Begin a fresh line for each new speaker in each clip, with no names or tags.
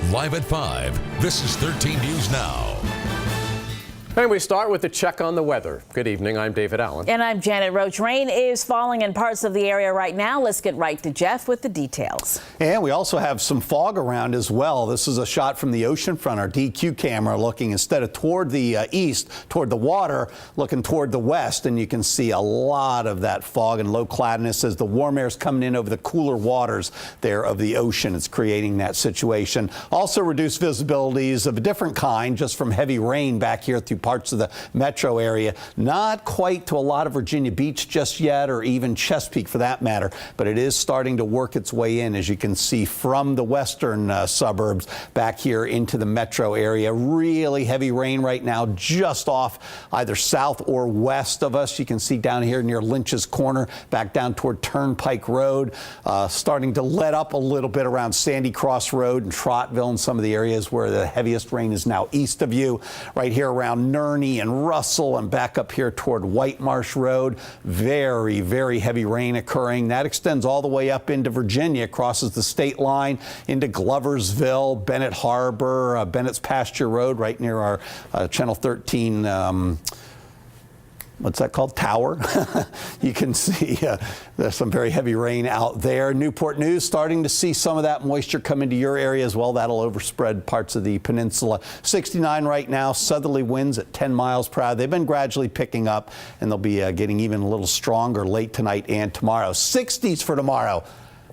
Live at 5, this is 13 News Now.
And we start with a check on the weather. Good evening, I'm David Allen.
And I'm Janet Roach. Rain is falling in parts of the area right now. Let's get right to Jeff with the details.
And we also have some fog around as well. This is a shot from the ocean front. Our DQ camera looking instead of toward the east, toward the water, looking toward the west. And you can see a lot of that fog and low cloudiness as the warm air is coming in over the cooler waters there of the ocean. It's creating that situation. Also reduced visibilities of a different kind just from heavy rain back here through parts of the metro area. Not quite to a lot of Virginia Beach just yet, or even Chesapeake for that matter, but it is starting to work its way in, as you can see, from the western suburbs back here into the metro area. Really heavy rain right now just off either south or west of us. You can see down here near Lynch's Corner, back down toward Turnpike Road, starting to let up a little bit around Sandy Cross Road and Trottville and some of the areas where the heaviest rain is now east of you. Right here around Nerney and Russell and back up here toward White Marsh Road. Very, very heavy rain occurring. That extends all the way up into Virginia, crosses the state line into Gloversville, Bennett Harbor, Bennett's Pasture Road, right near our Channel 13 what's that called? Tower. You can see there's some very heavy rain out there. Newport News starting to see some of that moisture come into your area as well. That'll overspread parts of the peninsula. 69 right now, southerly winds at 10 miles per hour. They've been gradually picking up, and they'll be getting even a little stronger late tonight and tomorrow. 60s for tomorrow.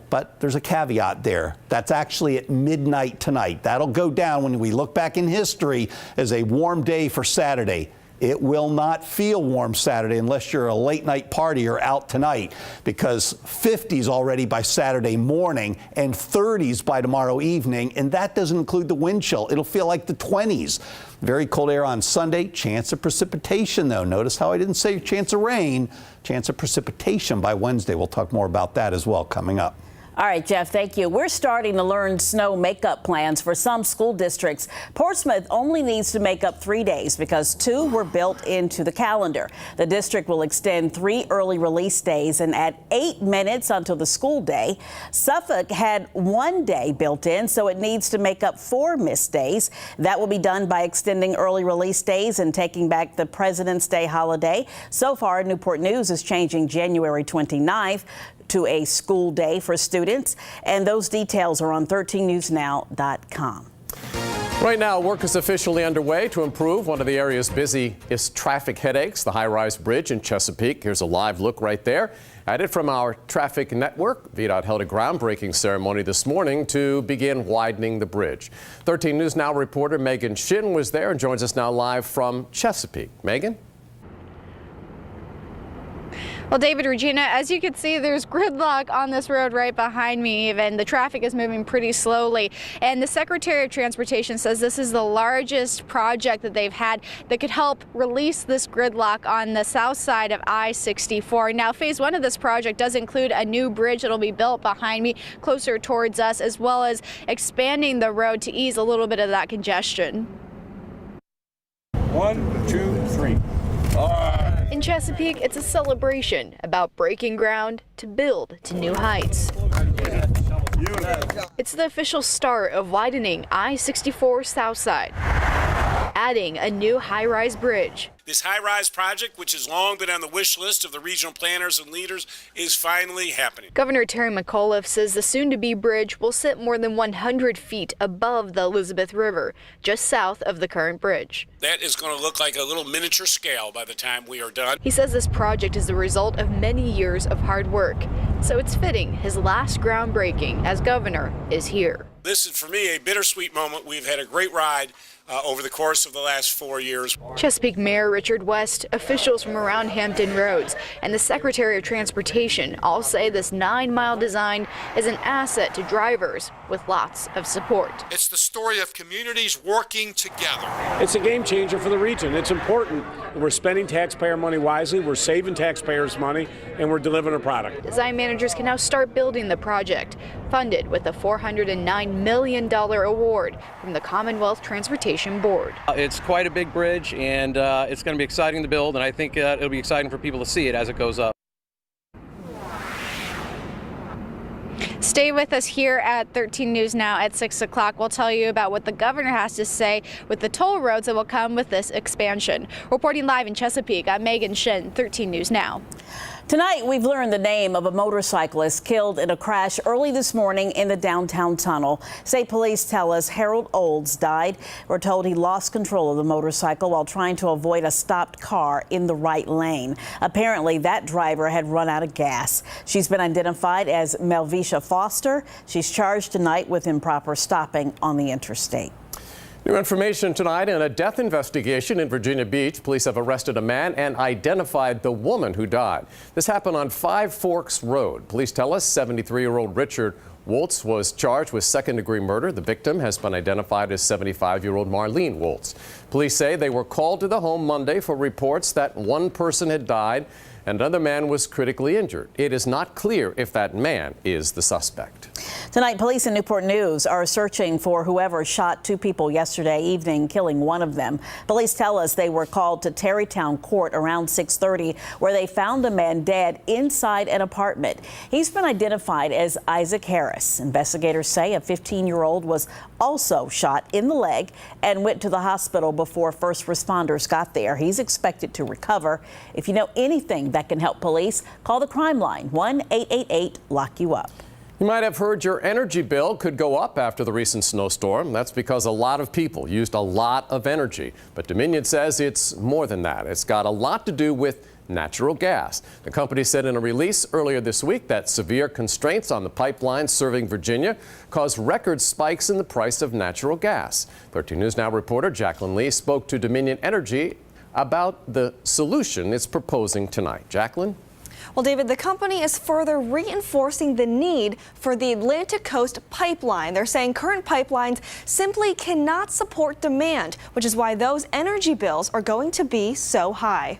But there's a caveat there. That's actually at midnight tonight. That'll go down when we look back in history as a warm day for Saturday. It will not feel warm Saturday unless you're a late night party or out tonight, because 50s already by Saturday morning and 30s by tomorrow evening. And that doesn't include the wind chill. It'll feel like the 20s. Very cold air on Sunday. Chance of precipitation, though. Notice how I didn't say chance of rain. Chance of precipitation by Wednesday. We'll talk more about that as well coming up.
All right, Jeff, thank you. We're starting to learn snow makeup plans for some school districts. Portsmouth only needs to make up 3 days because 2 were built into the calendar. The district will extend 3 early release days and add 8 minutes until the school day. Suffolk had 1 day built in, so it needs to make up 4 missed days. That will be done by extending early release days and taking back the President's Day holiday. So far, Newport News is changing January 29th to a school day for students, and those details are on 13newsnow.com.
Right now, work is officially underway to improve one of the area's busiest traffic headaches, the high-rise bridge in Chesapeake. Here's a live look right there at it from our traffic network. VDOT held a groundbreaking ceremony this morning to begin widening the bridge. 13 News Now reporter Megan Shin was there and joins us now live from Chesapeake. Megan?
Well, David, Regina, as you can see, there's gridlock on this road right behind me. Even the traffic is moving pretty slowly. And the Secretary of Transportation says this is the largest project that they've had that could help release this gridlock on the south side of I-64. Now, phase 1 of this project does include a new bridge that'll be built behind me closer towards us, as well as expanding the road to ease a little bit of that congestion.
1, 2, 3. All right.
In Chesapeake, it's a celebration about breaking ground to build to new heights. It's the official start of widening I-64 Southside, adding a new high-rise bridge.
This high-rise project, which has long been on the wish list of the regional planners and leaders, is finally happening.
Governor Terry McAuliffe says the soon-to-be bridge will sit more than 100 feet above the Elizabeth River, just south of the current bridge.
That is going to look like a little miniature scale by the time we are done.
He says this project is the result of many years of hard work, so it's fitting his last groundbreaking as governor is here.
This is, for me, a bittersweet moment. We've had a great ride over the course of the last 4 years.
Chesapeake Mayor Richard West, officials from around Hampton Roads, and the Secretary of Transportation all say this 9-mile design is an asset to drivers with lots of support.
It's the story of communities working together.
It's a game changer for the region. It's important. We're spending taxpayer money wisely, we're saving taxpayers money, and we're delivering a product.
Design managers can now start building the project, funded with a $409 million award from the Commonwealth Transportation Board.
It's quite a big bridge, and it's going to be exciting to build, and I think it'll be exciting for people to see it as it goes up.
Stay with us here at 13 News Now at 6 o'clock. We'll tell you about what the governor has to say with the toll roads that will come with this expansion. Reporting live in Chesapeake, I'm Megan Shin, 13 News Now.
Tonight, we've learned the name of a motorcyclist killed in a crash early this morning in the downtown tunnel. State police tell us Harold Olds died. We're told he lost control of the motorcycle while trying to avoid a stopped car in the right lane. Apparently, that driver had run out of gas. She's been identified as Melvisha Foster. She's charged tonight with improper stopping on the interstate.
New information tonight in a death investigation in Virginia Beach. Police have arrested a man and identified the woman who died. This happened on Five Forks Road. Police tell us 73-year-old Richard Woltz was charged with second-degree murder. The victim has been identified as 75-year-old Marlene Woltz. Police say they were called to the home Monday for reports that one person had died and another man was critically injured. It is not clear if that man is the suspect.
Tonight, police in Newport News are searching for whoever shot two people yesterday evening, killing one of them. Police tell us they were called to Terrytown Court around 6:30, where they found a man dead inside an apartment. He's been identified as Isaac Harris. Investigators say a 15-year-old was also shot in the leg and went to the hospital before first responders got there. He's expected to recover. If you know anything that can help police, call the crime line, 1-888-LOCK-YOU-UP.
You might have heard your energy bill could go up after the recent snowstorm. That's because a lot of people used a lot of energy. But Dominion says it's more than that. It's got a lot to do with natural gas. The company said in a release earlier this week that severe constraints on the pipeline serving Virginia caused record spikes in the price of natural gas. 13 News Now reporter Jacqueline Lee spoke to Dominion Energy about the solution it's proposing tonight. Jacqueline?
Well, David, the company is further reinforcing the need for the Atlantic Coast Pipeline. They're saying current pipelines simply cannot support demand, which is why those energy bills are going to be so high.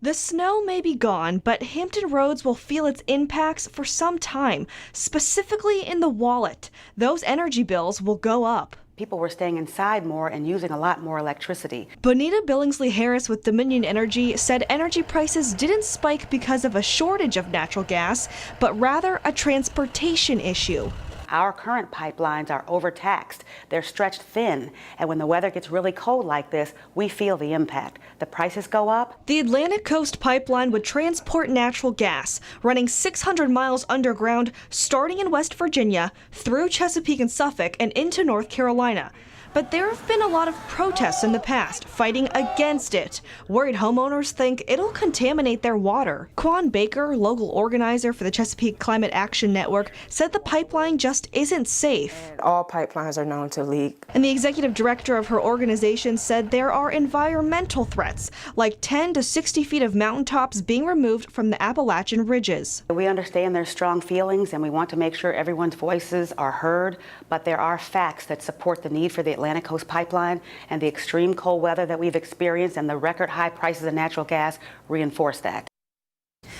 The snow may be gone, but Hampton Roads will feel its impacts for some time, specifically in the wallet. Those energy bills will go up.
People were staying inside more and using a lot more electricity.
Bonita Billingsley-Harris with Dominion Energy said energy prices didn't spike because of a shortage of natural gas, but rather a transportation issue.
Our current pipelines are overtaxed. They're stretched thin. And when the weather gets really cold like this, we feel the impact. The prices go up.
The Atlantic Coast Pipeline would transport natural gas, running 600 miles underground, starting in West Virginia, through Chesapeake and Suffolk, and into North Carolina. But there have been a lot of protests in the past fighting against it. Worried homeowners think it'll contaminate their water. Quan Baker, local organizer for the Chesapeake Climate Action Network, said the pipeline just isn't safe.
All pipelines are known to leak.
And the executive director of her organization said there are environmental threats, like 10 to 60 feet of mountaintops being removed from the Appalachian ridges.
We understand there's strong feelings and we want to make sure everyone's voices are heard, but there are facts that support the need for the Atlantic Coast Pipeline, and the extreme cold weather that we've experienced and the record high prices of natural gas reinforce that.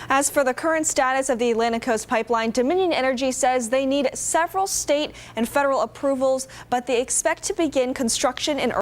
As for the current status of the Atlantic Coast Pipeline, Dominion Energy says they need several state and federal approvals, but they expect to begin construction in